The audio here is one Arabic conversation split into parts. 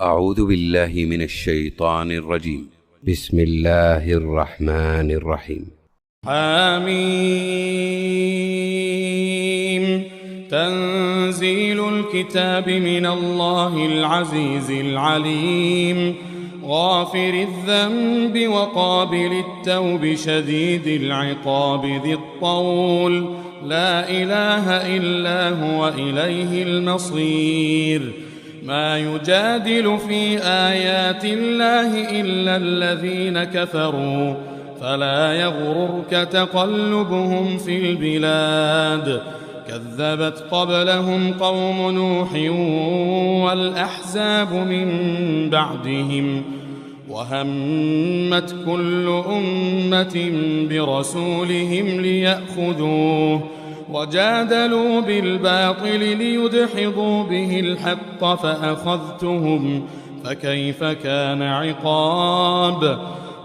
أعوذ بالله من الشيطان الرجيم. بسم الله الرحمن الرحيم. حميم. تنزيل الكتاب من الله العزيز العليم، غافر الذنب وقابل التوب شديد العقاب ذي الطول، لا إله إلا هو إليه المصير. ما يجادل في آيات الله إلا الذين كفروا، فلا يغررك تقلبهم في البلاد. كذبت قبلهم قوم نوح والأحزاب من بعدهم، وهمت كل أمة برسولهم ليأخذوه، وجادلوا بالباطل ليدحضوا به الحق فأخذتهم، فكيف كان عقاب.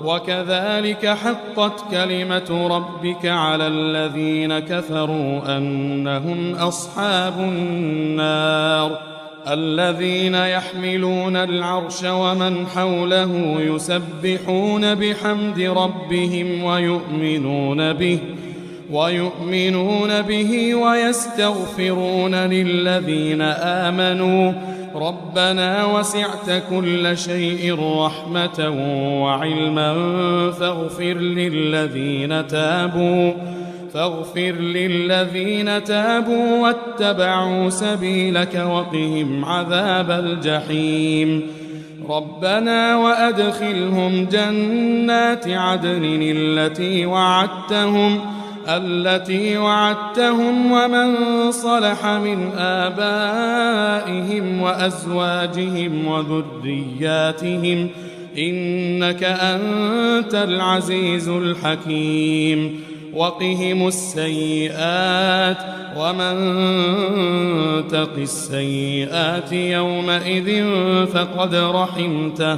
وكذلك حقت كلمة ربك على الذين كفروا أنهم أصحاب النار. الذين يحملون العرش ومن حوله يسبحون بحمد ربهم ويؤمنون به ويستغفرون للذين آمنوا ربنا وسعت كل شيء رحمة وعلما فاغفر للذين تابوا واتبعوا سبيلك وقهم عذاب الجحيم. ربنا وأدخلهم جنات عدن التي وعدتهم ومن صلح من آبائهم وأزواجهم وذرياتهم إنك أنت العزيز الحكيم. وقهم السيئات ومن تق السيئات يومئذ فقد رحمته،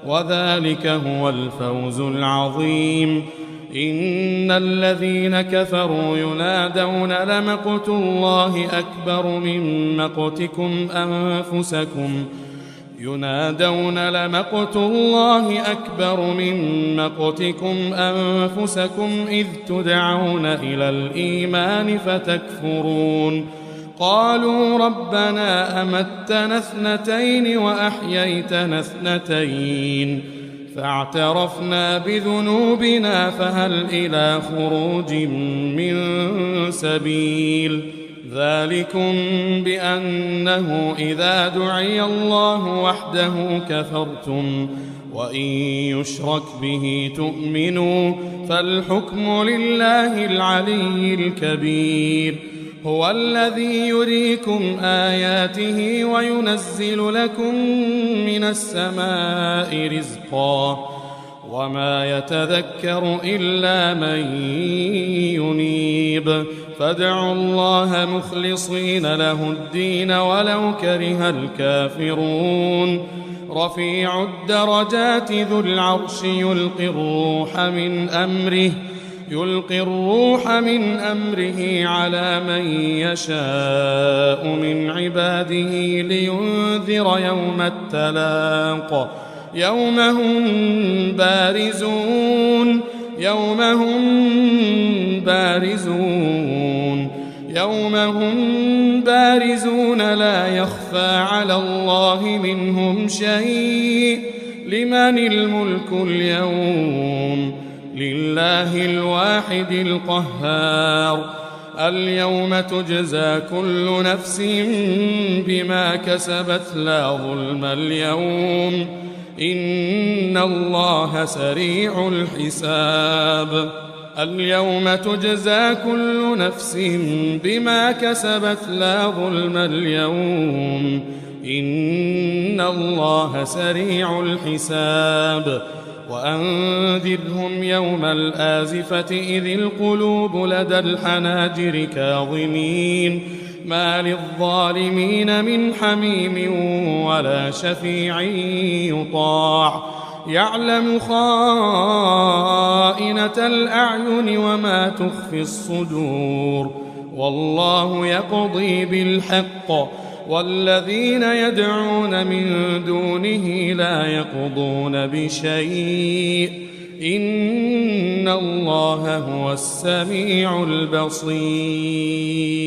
وذلك هو الفوز العظيم. إن الذين كفروا ينادون لمقت الله أكبر من مقتكم أنفسكم إذ تدعون إلى الإيمان فتكفرون. قالوا ربنا أمتنا اثنتين وأحييتنا اثنتين فاعترفنا بذنوبنا فهل إلى خروج من سبيل. ذلكم بأنه إذا دعي الله وحده كفرتم وإن يشرك به تؤمنوا فالحكم لله العلي الكبير. هو الذي يريكم آياته وينزل لكم من السماء رزقا وما يتذكر إلا من ينيب. فادعوا الله مخلصين له الدين ولو كره الكافرون. رفيع الدرجات ذو العرش يلقي الروح من أمره على من يشاء من عباده لينذر يوم التلاق. يوم هم بارزون لا يخفى على الله منهم شيء. لمن الملك اليوم؟ لله الواحد القهار. اليوم تجزى كل نفس بما كسبت لا ظلم اليوم إن الله سريع الحساب. اليوم تجزى كل نفس بما كسبت لا ظلم اليوم إن الله سريع الحساب. وأنذرهم يوم الآزفة إذ القلوب لدى الحناجر كاظمين ما للظالمين من حميم ولا شفيع يطاع. يعلم خائنة الأعين وما تخفي الصدور والله يقضي بالحق والذين يدعون من دونه لا يقضون بشيء إن الله هو السميع البصير.